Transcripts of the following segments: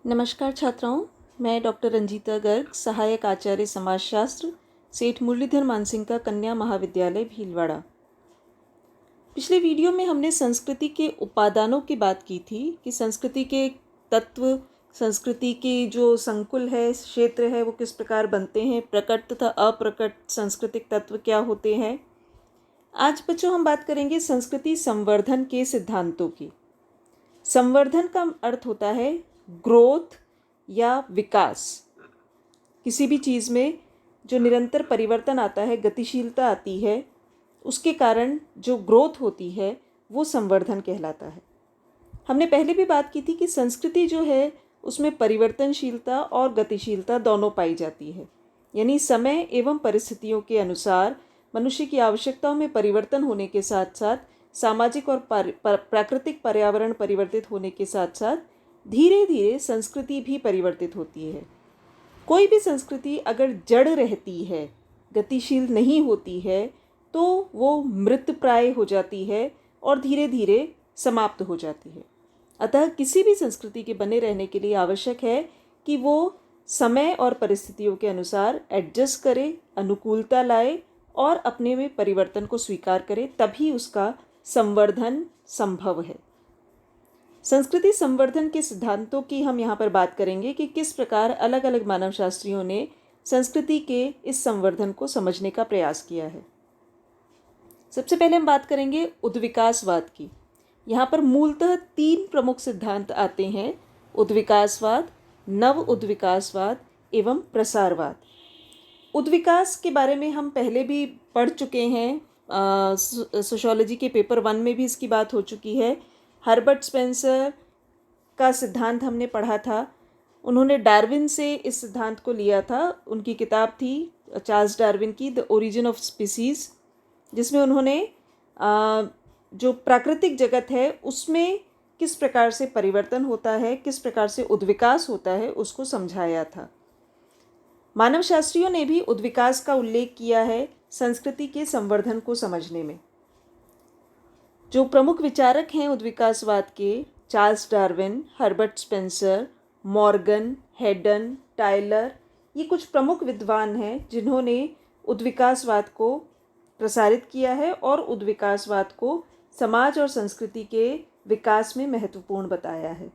नमस्कार छात्राओं, मैं डॉक्टर रंजीता गर्ग, सहायक आचार्य समाजशास्त्र, सेठ मुरलीधर मानसिंह का कन्या महाविद्यालय भीलवाड़ा। पिछले वीडियो में हमने संस्कृति के उपादानों की बात की थी कि संस्कृति के तत्व, संस्कृति के जो संकुल है, क्षेत्र है, वो किस प्रकार बनते हैं, प्रकट तथा अप्रकट सांस्कृतिक तत्व क्या होते हैं। आज बच्चों हम बात करेंगे संस्कृति संवर्धन के सिद्धांतों की। संवर्धन का अर्थ होता है ग्रोथ या विकास। किसी भी चीज़ में जो निरंतर परिवर्तन आता है, गतिशीलता आती है, उसके कारण जो ग्रोथ होती है वो संवर्धन कहलाता है। हमने पहले भी बात की थी कि संस्कृति जो है उसमें परिवर्तनशीलता और गतिशीलता दोनों पाई जाती है, यानी समय एवं परिस्थितियों के अनुसार मनुष्य की आवश्यकताओं में परिवर्तन होने के साथ साथ सामाजिक और प्राकृतिक पर्यावरण परिवर्तित होने के साथ साथ धीरे धीरे संस्कृति भी परिवर्तित होती है। कोई भी संस्कृति अगर जड़ रहती है, गतिशील नहीं होती है, तो वो मृतप्राय हो जाती है और धीरे धीरे समाप्त हो जाती है। अतः किसी भी संस्कृति के बने रहने के लिए आवश्यक है कि वो समय और परिस्थितियों के अनुसार एडजस्ट करे, अनुकूलता लाए और अपने में परिवर्तन को स्वीकार करे, तभी उसका संवर्धन संभव है। संस्कृति संवर्धन के सिद्धांतों की हम यहाँ पर बात करेंगे कि किस प्रकार अलग अलग मानव शास्त्रियों ने संस्कृति के इस संवर्धन को समझने का प्रयास किया है। सबसे पहले हम बात करेंगे उद्विकासवाद की। यहाँ पर मूलतः 3 प्रमुख सिद्धांत आते हैं: उद्विकासवाद, नव उद्विकासवाद एवं प्रसारवाद। उद्विकास के बारे में हम पहले भी पढ़ चुके हैं, सोशियोलॉजी के पेपर 1 में भी इसकी बात हो चुकी है। हर्बर्ट स्पेंसर का सिद्धांत हमने पढ़ा था। उन्होंने डार्विन से इस सिद्धांत को लिया था। उनकी किताब थी चार्ल्स डार्विन की द ओरिजिन ऑफ स्पीसीज, जिसमें उन्होंने जो प्राकृतिक जगत है उसमें किस प्रकार से परिवर्तन होता है, किस प्रकार से उद्विकास होता है, उसको समझाया था। मानव शास्त्रियों ने भी उद्विकास का उल्लेख किया है संस्कृति के संवर्धन को समझने में। जो प्रमुख विचारक हैं उद्विकासवाद के, Charles Darwin, Herbert Spencer, Morgan, Hayden, Tyler, ये कुछ प्रमुख विद्वान हैं जिन्होंने उद्विकासवाद को प्रसारित किया है और उद्विकासवाद को समाज और संस्कृति के विकास में महत्वपूर्ण बताया है।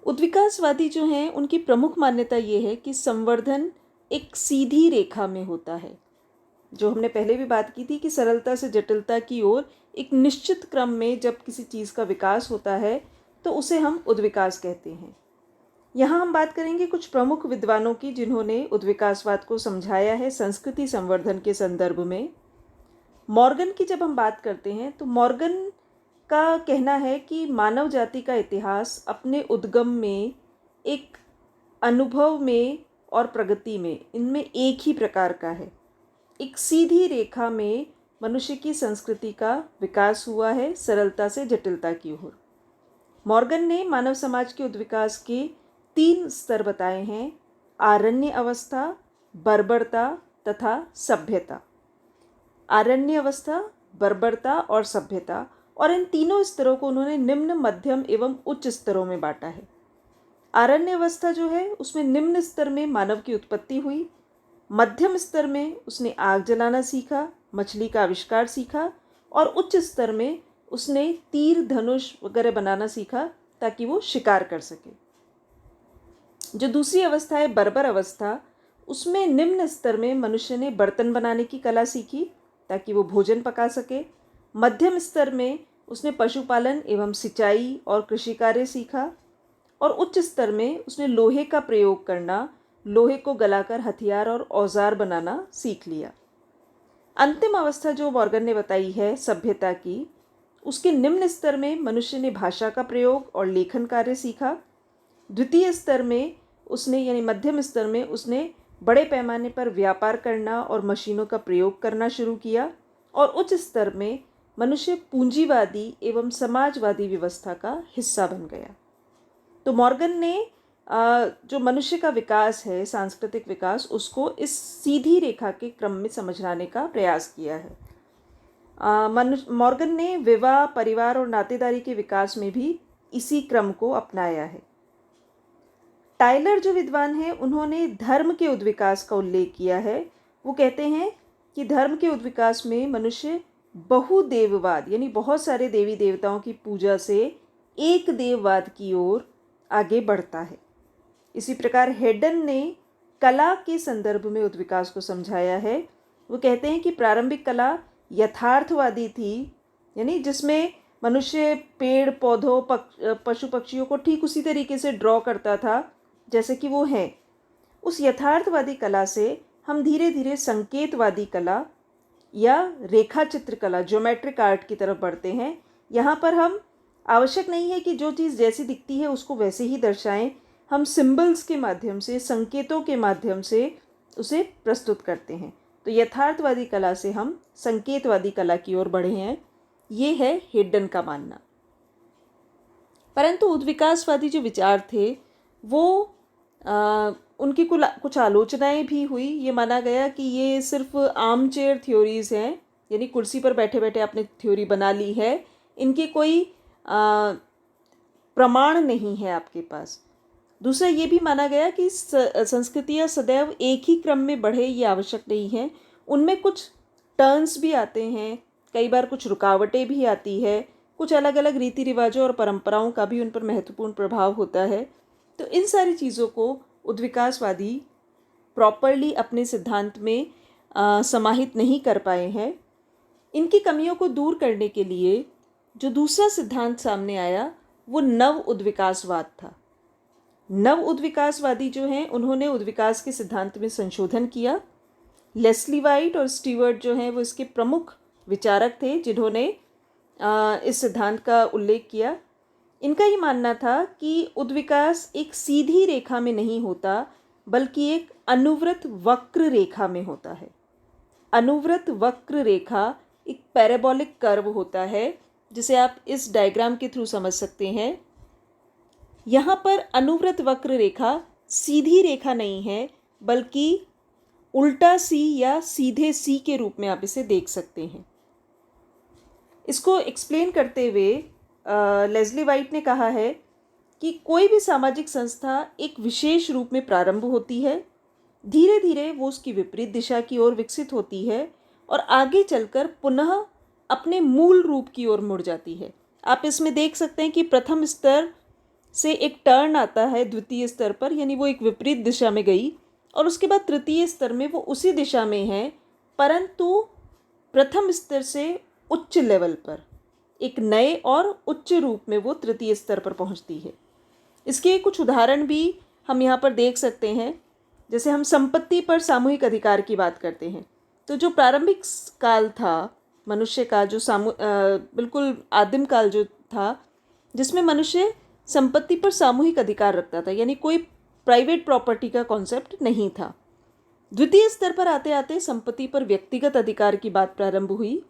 उद्विकासवादी जो हैं उनकी प्रमुख मान्यता ये है कि संवर्धन एक सीधी रेखा में होता है। जो हमने पहले भी बात की थी कि सरलता से जटिलता की ओर एक निश्चित क्रम में जब किसी चीज़ का विकास होता है तो उसे हम उद्विकास कहते हैं। यहाँ हम बात करेंगे कुछ प्रमुख विद्वानों की जिन्होंने उद्विकासवाद को समझाया है संस्कृति संवर्धन के संदर्भ में। मॉर्गन की जब हम बात करते हैं तो मॉर्गन का कहना है कि मानव जाति का इतिहास अपने उद्गम में, एक अनुभव में और प्रगति में, इनमें एक ही प्रकार का है। एक सीधी रेखा में मनुष्य की संस्कृति का विकास हुआ है, सरलता से जटिलता की ओर। मॉर्गन ने मानव समाज के उद्विकास के 3 स्तर बताए हैं: आरण्य अवस्था, बर्बरता तथा सभ्यता। आरण्य अवस्था, बर्बरता और सभ्यता, और इन तीनों स्तरों को उन्होंने निम्न, मध्यम एवं उच्च स्तरों में बांटा है। आरण्य अवस्था जो है उसमें निम्न स्तर में मानव की उत्पत्ति हुई, मध्यम स्तर में उसने आग जलाना सीखा, मछली का आविष्कार सीखा, और उच्च स्तर में उसने तीर, धनुष वगैरह बनाना सीखा ताकि वो शिकार कर सके। जो दूसरी अवस्था है बर्बर अवस्था, उसमें निम्न स्तर में मनुष्य ने बर्तन बनाने की कला सीखी ताकि वो भोजन पका सके। मध्यम स्तर में उसने पशुपालन एवं सिंचाई और कृषि कार्य सीखा, और उच्च स्तर में उसने लोहे का प्रयोग करना, लोहे को गलाकर हथियार और औजार बनाना सीख लिया। अंतिम अवस्था जो मॉर्गन ने बताई है सभ्यता की, उसके निम्न स्तर में मनुष्य ने भाषा का प्रयोग और लेखन कार्य सीखा। द्वितीय स्तर में उसने, यानी मध्यम स्तर में, उसने बड़े पैमाने पर व्यापार करना और मशीनों का प्रयोग करना शुरू किया, और उच्च स्तर में मनुष्य पूंजीवादी एवं समाजवादी व्यवस्था का हिस्सा बन गया। तो मॉर्गन ने जो मनुष्य का विकास है, सांस्कृतिक विकास, उसको इस सीधी रेखा के क्रम में समझाने का प्रयास किया है। मॉर्गन ने विवाह, परिवार और नातेदारी के विकास में भी इसी क्रम को अपनाया है। टाइलर जो विद्वान हैं उन्होंने धर्म के उद्विकास का उल्लेख किया है। वो कहते हैं कि धर्म के उद्विकास में मनुष्य बहुदेववाद यानी बहुत सारे देवी देवताओं की पूजा से एक देववाद की ओर आगे बढ़ता है। इसी प्रकार हेडन ने कला के संदर्भ में उद्विकास को समझाया है। वो कहते हैं कि प्रारंभिक कला यथार्थवादी थी, यानी जिसमें मनुष्य पेड़ पौधों पशु पक्षियों को ठीक उसी तरीके से ड्रॉ करता था जैसे कि वो हैं। उस यथार्थवादी कला से हम धीरे धीरे संकेतवादी कला या रेखा चित्र कला ज्योमेट्रिक आर्ट की तरफ बढ़ते हैं। यहाँ पर हम आवश्यक नहीं है कि जो चीज़ जैसी दिखती है उसको वैसे ही दर्शाएं, हम सिंबल्स के माध्यम से, संकेतों के माध्यम से उसे प्रस्तुत करते हैं। तो यथार्थवादी कला से हम संकेतवादी कला की ओर बढ़े हैं, ये है हेडन का मानना। परंतु उद्विकासवादी जो विचार थे वो उनकी कुछ आलोचनाएं भी हुई। ये माना गया कि ये सिर्फ आर्म चेयर थ्योरीज हैं, यानी कुर्सी पर बैठे बैठे आपने थ्योरी बना ली है, इनके कोई प्रमाण नहीं है आपके पास। दूसरा ये भी माना गया कि संस्कृतियाँ सदैव एक ही क्रम में बढ़े ये आवश्यक नहीं है, उनमें कुछ टर्न्स भी आते हैं, कई बार कुछ रुकावटें भी आती है, कुछ अलग अलग रीति रिवाजों और परंपराओं का भी उन पर महत्वपूर्ण प्रभाव होता है। तो इन सारी चीज़ों को उद्विकासवादी प्रॉपरली अपने सिद्धांत में समाहित नहीं कर पाए हैं। इनकी कमियों को दूर करने के लिए जो दूसरा सिद्धांत सामने आया वो नव उद्विकासवाद था। नव उद्विकासवादी जो हैं उन्होंने उद्विकास के सिद्धांत में संशोधन किया। लेस्ली वाइट और स्टीवर्ट जो हैं वो इसके प्रमुख विचारक थे जिन्होंने इस सिद्धांत का उल्लेख किया। इनका ये मानना था कि उद्विकास एक सीधी रेखा में नहीं होता बल्कि एक अनुव्रत वक्र रेखा में होता है। अनुव्रत वक्र रेखा एक पैराबोलिक कर्व होता है, जिसे आप इस डायग्राम के थ्रू समझ सकते हैं। यहाँ पर अनुव्रत वक्र रेखा सीधी रेखा नहीं है बल्कि उल्टा सी या सीधे सी के रूप में आप इसे देख सकते हैं। इसको एक्सप्लेन करते हुए लेस्ली वाइट ने कहा है कि कोई भी सामाजिक संस्था एक विशेष रूप में प्रारंभ होती है, धीरे धीरे वो उसकी विपरीत दिशा की ओर विकसित होती है और आगे चलकर पुनः अपने मूल रूप की ओर मुड़ जाती है। आप इसमें देख सकते हैं कि प्रथम स्तर से एक टर्न आता है द्वितीय स्तर पर, यानी वो एक विपरीत दिशा में गई, और उसके बाद तृतीय स्तर में वो उसी दिशा में है परंतु प्रथम स्तर से उच्च लेवल पर एक नए और उच्च रूप में वो तृतीय स्तर पर पहुंचती है। इसके कुछ उदाहरण भी हम यहाँ पर देख सकते हैं। जैसे हम संपत्ति पर सामूहिक अधिकार की बात करते हैं, तो जो प्रारंभिक काल था मनुष्य का, जो बिल्कुल आदिम काल जो था, जिसमें मनुष्य संपत्ति पर सामूहिक अधिकार रखता था, यानी कोई प्राइवेट प्रॉपर्टी का कॉन्सेप्ट नहीं था। द्वितीय स्तर पर आते आते संपत्ति पर व्यक्तिगत अधिकार की बात प्रारंभ हुई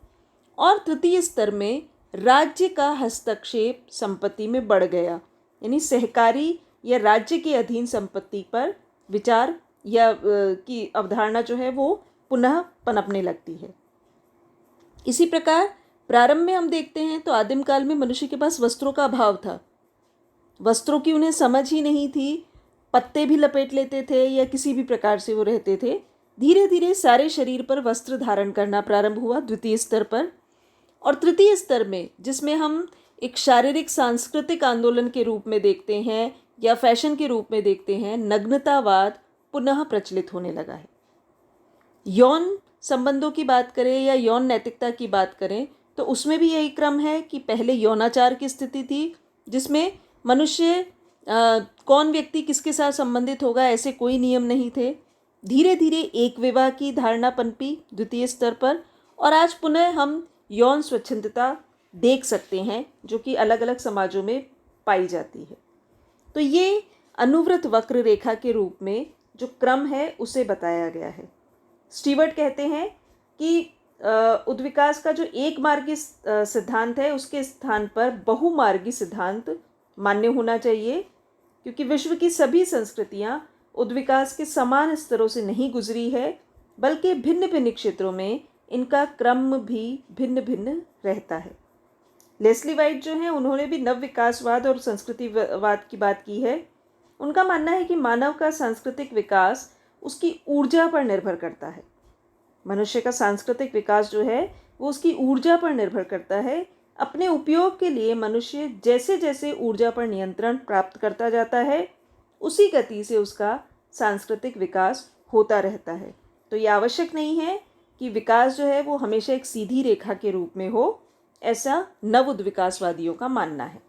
और तृतीय स्तर में राज्य का हस्तक्षेप संपत्ति में बढ़ गया, यानी सहकारी या राज्य के अधीन संपत्ति पर विचार या की अवधारणा जो है वो पुनः पनपने लगती है। इसी प्रकार प्रारंभ में हम देखते हैं तो आदिम काल में मनुष्य के पास वस्त्रों का अभाव था, वस्त्रों की उन्हें समझ ही नहीं थी, पत्ते भी लपेट लेते थे या किसी भी प्रकार से वो रहते थे। धीरे धीरे सारे शरीर पर वस्त्र धारण करना प्रारंभ हुआ द्वितीय स्तर पर, और तृतीय स्तर में जिसमें हम एक शारीरिक सांस्कृतिक आंदोलन के रूप में देखते हैं या फैशन के रूप में देखते हैं, नग्नतावाद पुनः प्रचलित होने लगा है। यौन संबंधों की बात करें या यौन नैतिकता की बात करें तो उसमें भी यही क्रम है कि पहले यौनाचार की स्थिति थी जिसमें मनुष्य कौन व्यक्ति किसके साथ संबंधित होगा ऐसे कोई नियम नहीं थे। धीरे धीरे एक विवाह की धारणा पनपी द्वितीय स्तर पर, और आज पुनः हम यौन स्वच्छंदता देख सकते हैं जो कि अलग अलग समाजों में पाई जाती है। तो ये अनुव्रत वक्र रेखा के रूप में जो क्रम है उसे बताया गया है। स्टीवर्ट कहते हैं कि उद्विकास का जो एक मार्गी सिद्धांत है उसके स्थान पर बहुमार्गी सिद्धांत मान्य होना चाहिए, क्योंकि विश्व की सभी संस्कृतियां उद्विकास के समान स्तरों से नहीं गुजरी है बल्कि भिन्न भिन्न क्षेत्रों में इनका क्रम भी भिन्न भिन्न रहता है। लेस्ली वाइट जो हैं उन्होंने भी नव विकासवाद और संस्कृतिवाद की बात की है। उनका मानना है कि मानव का सांस्कृतिक विकास उसकी ऊर्जा पर निर्भर करता है। मनुष्य का सांस्कृतिक विकास जो है वो उसकी ऊर्जा पर निर्भर करता है। अपने उपयोग के लिए मनुष्य जैसे जैसे ऊर्जा पर नियंत्रण प्राप्त करता जाता है, उसी गति से उसका सांस्कृतिक विकास होता रहता है। तो ये आवश्यक नहीं है कि विकास जो है वो हमेशा एक सीधी रेखा के रूप में हो, ऐसा नव उद्विकासवादियों का मानना है।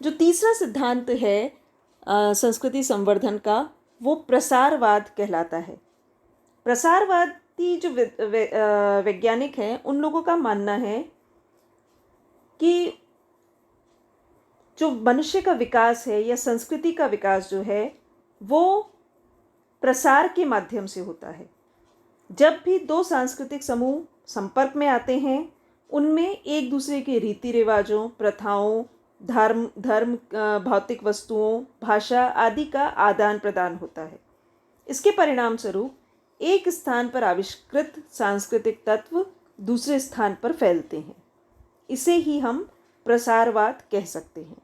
जो तीसरा सिद्धांत है संस्कृति संवर्धन का, वो प्रसारवाद कहलाता है। प्रसारवादी जो वैज्ञानिक हैं, उन लोगों का मानना है कि जो मनुष्य का विकास है या संस्कृति का विकास जो है वो प्रसार के माध्यम से होता है। जब भी दो सांस्कृतिक समूह संपर्क में आते हैं, उनमें एक दूसरे के रीति रिवाजों, प्रथाओं, धर्म, भौतिक वस्तुओं, भाषा आदि का आदान प्रदान होता है। इसके परिणाम स्वरूप एक स्थान पर आविष्कृत सांस्कृतिक तत्व दूसरे स्थान पर फैलते हैं। इसे ही हम प्रसारवाद कह सकते हैं।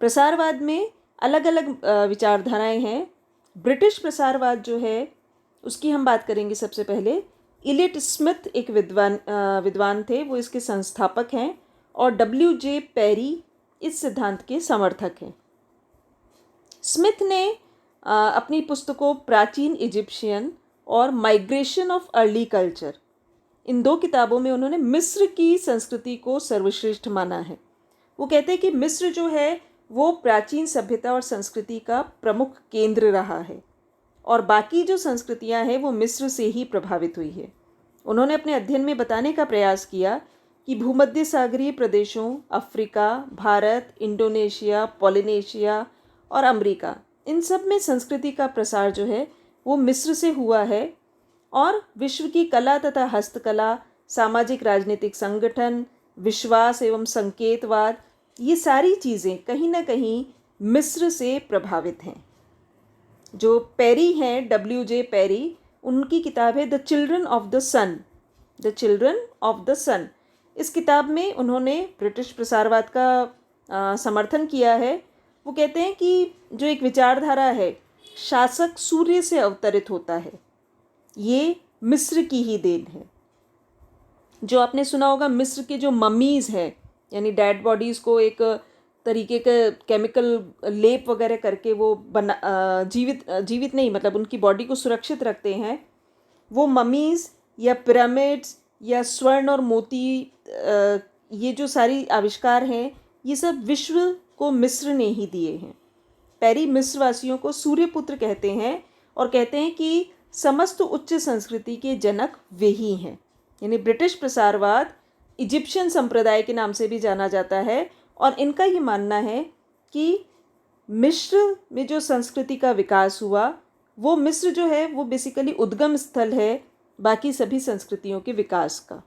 प्रसारवाद में अलग अलग विचारधाराएं हैं। ब्रिटिश प्रसारवाद जो है उसकी हम बात करेंगे। सबसे पहले इलियट स्मिथ एक विद्वान थे, वो इसके संस्थापक हैं, और W.J. पेरी इस सिद्धांत के समर्थक हैं। स्मिथ ने अपनी पुस्तकों प्राचीन इजिप्शियन और माइग्रेशन ऑफ अर्ली कल्चर, इन दो किताबों में उन्होंने मिस्र की संस्कृति को सर्वश्रेष्ठ माना है। वो कहते हैं कि मिस्र जो है वो प्राचीन सभ्यता और संस्कृति का प्रमुख केंद्र रहा है और बाकी जो संस्कृतियां हैं वो मिस्र से ही प्रभावित हुई है। उन्होंने अपने अध्ययन में बताने का प्रयास किया कि भूमध्य सागरीय प्रदेशों, अफ्रीका, भारत, इंडोनेशिया, पोलिनेशिया और अमेरिका, इन सब में संस्कृति का प्रसार जो है वो मिस्र से हुआ है और विश्व की कला तथा हस्तकला, सामाजिक राजनीतिक संगठन, विश्वास एवं संकेतवाद, ये सारी चीज़ें कहीं ना कहीं मिस्र से प्रभावित हैं। जो पेरी हैं, W.J. पेरी, उनकी किताब है the children of the son, the children of the son. इस किताब में उन्होंने ब्रिटिश प्रसारवाद का समर्थन किया है। वो कहते हैं कि जो एक विचारधारा है, शासक सूर्य से अवतरित होता है, ये मिस्र की ही देन है। जो आपने सुना होगा, मिस्र के जो ममीज़ है, यानी डेड बॉडीज़ को एक तरीके का केमिकल लेप वगैरह करके वो जीवित नहीं, मतलब उनकी बॉडी को सुरक्षित रखते हैं, वो ममीज़ या पिरामिड्स या स्वर्ण और मोती, ये जो सारी आविष्कार हैं, ये सब विश्व को मिस्र ने ही दिए हैं। पेरी मिस्रवासियों को सूर्यपुत्र कहते हैं और कहते हैं कि समस्त उच्च संस्कृति के जनक वे ही हैं। यानी ब्रिटिश प्रसारवाद इजिप्शियन संप्रदाय के नाम से भी जाना जाता है और इनका ये मानना है कि मिस्र में जो संस्कृति का विकास हुआ, वो मिस्र जो है वो बेसिकली उद्गम स्थल है बाकी सभी संस्कृतियों के विकास का।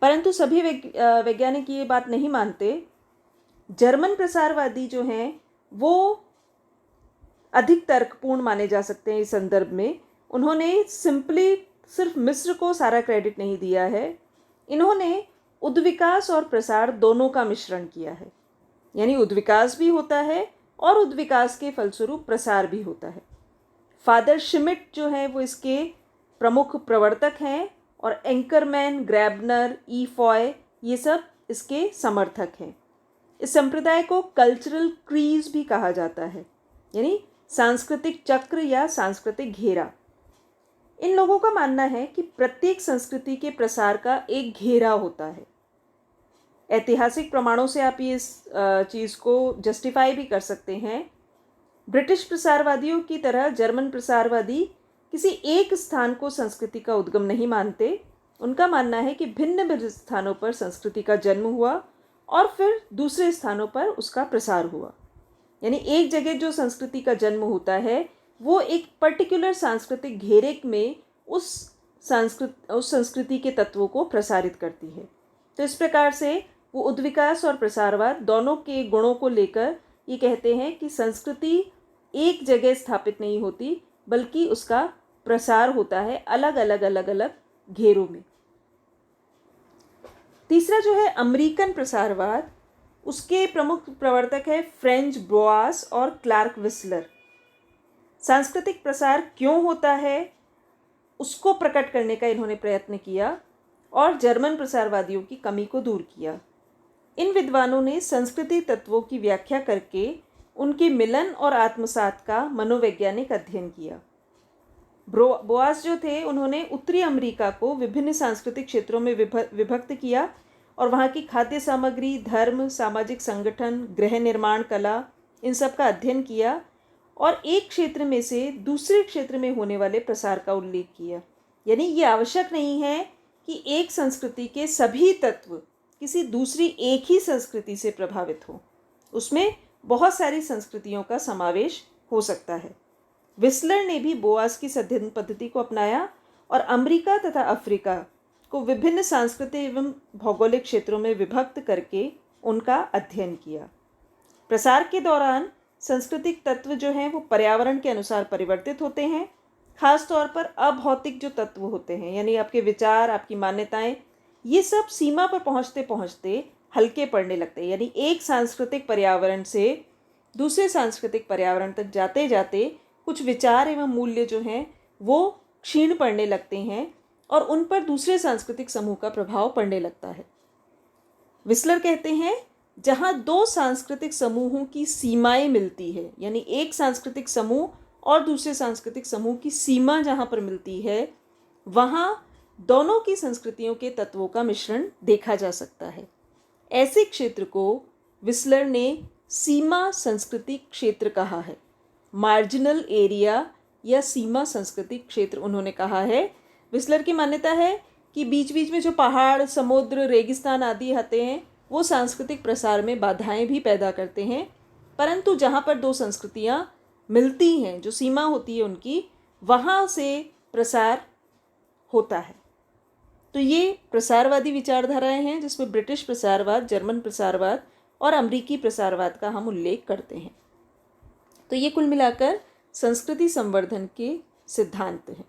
परंतु सभी वैज्ञानिक ये बात नहीं मानते। जर्मन प्रसारवादी जो हैं वो अधिक तर्कपूर्ण माने जा सकते हैं इस संदर्भ में। उन्होंने सिर्फ मिस्र को सारा क्रेडिट नहीं दिया है, इन्होंने उद्विकास और प्रसार दोनों का मिश्रण किया है। यानी उद्विकास भी होता है और उद्विकास के फलस्वरूप प्रसार भी होता है। फादर शिमिट जो है वो इसके प्रमुख प्रवर्तक हैं और एंकरमैन, ग्रैबनर, ई फॉय, ये सब इसके समर्थक हैं। इस संप्रदाय को कल्चरल क्रीज भी कहा जाता है, यानी सांस्कृतिक चक्र या सांस्कृतिक घेरा। इन लोगों का मानना है कि प्रत्येक संस्कृति के प्रसार का एक घेरा होता है। ऐतिहासिक प्रमाणों से आप ये इस चीज़ को जस्टिफाई भी कर सकते हैं। ब्रिटिश प्रसारवादियों की तरह जर्मन प्रसारवादी किसी एक स्थान को संस्कृति का उद्गम नहीं मानते। उनका मानना है कि भिन्न भिन्न स्थानों पर संस्कृति का जन्म हुआ और फिर दूसरे स्थानों पर उसका प्रसार हुआ। यानी एक जगह जो संस्कृति का जन्म होता है वो एक पर्टिकुलर सांस्कृतिक घेरे में उस संस्कृति के तत्वों को प्रसारित करती है। तो इस प्रकार से वो उद्विकास और प्रसारवाद दोनों के गुणों को लेकर ये कहते हैं कि संस्कृति एक जगह स्थापित नहीं होती, बल्कि उसका प्रसार होता है अलग अलग घेरों में। तीसरा जो है अमेरिकन प्रसारवाद, उसके प्रमुख प्रवर्तक है फ्रेंच बोआस और क्लार्क विस्लर। सांस्कृतिक प्रसार क्यों होता है उसको प्रकट करने का इन्होंने प्रयत्न किया और जर्मन प्रसारवादियों की कमी को दूर किया। इन विद्वानों ने संस्कृति तत्वों की व्याख्या करके उनके मिलन और आत्मसात का मनोवैज्ञानिक अध्ययन किया। बोआस जो थे उन्होंने उत्तरी अमेरिका को विभिन्न सांस्कृतिक क्षेत्रों में विभक्त किया और वहाँ की खाद्य सामग्री, धर्म, सामाजिक संगठन, गृह निर्माण कला, इन सब का अध्ययन किया और एक क्षेत्र में से दूसरे क्षेत्र में होने वाले प्रसार का उल्लेख किया। यानी ये आवश्यक नहीं है कि एक संस्कृति के सभी तत्व किसी दूसरी एक ही संस्कृति से प्रभावित हो, उसमें बहुत सारी संस्कृतियों का समावेश हो सकता है। विस्लर ने भी बोआस की अध्ययन पद्धति को अपनाया और अमेरिका तथा अफ्रीका को विभिन्न सांस्कृतिक एवं भौगोलिक क्षेत्रों में विभक्त करके उनका अध्ययन किया। प्रसार के दौरान सांस्कृतिक तत्व जो हैं वो पर्यावरण के अनुसार परिवर्तित होते हैं। खास तौर पर अभौतिक जो तत्व होते हैं यानी आपके विचार, आपकी मान्यताएं, ये सब सीमा पर पहुंचते पहुंचते हल्के पड़ने लगते हैं। यानी एक सांस्कृतिक पर्यावरण से दूसरे सांस्कृतिक पर्यावरण तक जाते जाते कुछ विचार एवं मूल्य जो हैं वो क्षीण पड़ने लगते हैं और उन पर दूसरे सांस्कृतिक समूह का प्रभाव पड़ने लगता है। विस्लर कहते हैं जहाँ दो सांस्कृतिक समूहों की सीमाएं मिलती है, यानी एक सांस्कृतिक समूह और दूसरे सांस्कृतिक समूह की सीमा जहाँ पर मिलती है, वहाँ दोनों की संस्कृतियों के तत्वों का मिश्रण देखा जा सकता है। ऐसे क्षेत्र को विस्लर ने सीमा संस्कृति क्षेत्र कहा है। मार्जिनल एरिया या सीमा संस्कृति क्षेत्र उन्होंने कहा है। विस्लर की मान्यता है कि बीच बीच में जो पहाड़, समुद्र, रेगिस्तान आदि आते हैं वो सांस्कृतिक प्रसार में बाधाएं भी पैदा करते हैं, परंतु जहाँ पर दो संस्कृतियाँ मिलती हैं, जो सीमा होती है उनकी, वहाँ से प्रसार होता है। तो ये प्रसारवादी विचारधाराएं हैं जिसमें ब्रिटिश प्रसारवाद, जर्मन प्रसारवाद और अमेरिकी प्रसारवाद का हम उल्लेख करते हैं। तो ये कुल मिलाकर संस्कृति संवर्धन के सिद्धांत हैं।